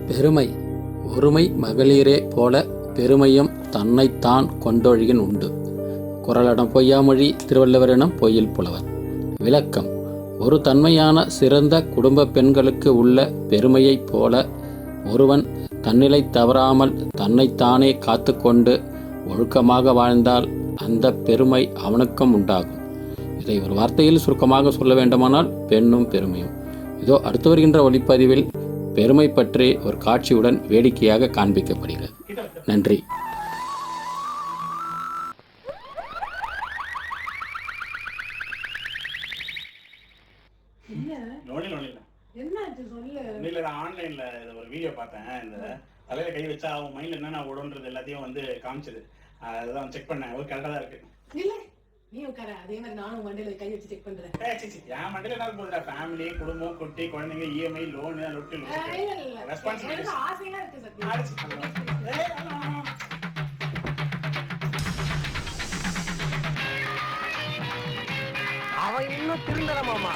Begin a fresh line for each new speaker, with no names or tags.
பெருமை ஒருமை மகளிரே போல பெருமையும் தன்னைத்தான் கொண்டொழியின் உண்டு. குறளடம் பொய்யாமொழி திருவள்ளுவரிடம் பொய்யில் புலவர். விளக்கம்: ஒரு தன்மையான சிறந்த குடும்ப பெண்களுக்கு உள்ள பெருமையைப் போல ஒருவன் தன்னிலை தவறாமல் தன்னைத்தானே காத்து கொண்டு ஒழுக்கமாக வாழ்ந்தால் அந்த பெருமை அவனுக்கும் உண்டாகும். இதை ஒரு வார்த்தையில் சுருக்கமாக சொல்ல வேண்டுமானால் பெண்ணும் பெருமையும். இதோ அடுத்து வருகின்ற ஒளிப்பதிவில் பெருமை பற்றி ஒரு காட்சியுடன் வேடிக்கையாக காண்பிக்கப்படுகிறது. நன்றி.
ஆன்லைன்ல ஒரு வீடியோ பார்த்தேன். இந்த தலையில கை வச்சா அவன் மைண்ட்ல என்ன ஓடுன்றது எல்லாத்தையும் வந்து காமிச்சது. அதுதான் செக் பண்ணேன். ஒரு கரெக்டா தான் இருக்கு. இல்ல நீ உட்கார, அதே மாதிரி நானும் மண்டையில கை வச்சு செக் பண்றேன். என் மண்டையில என்ன போகுதுடா? ஃபேமிலி, குடும்பம், குட்டி, குழந்தைங்க, இஎம்ஐ, லோன், லொட்டு ரெஸ்பான்சிபிலிட்டி ஆசையா இருக்கு சத்தியம்.
அவன் இன்னும் திருந்தல மாமா.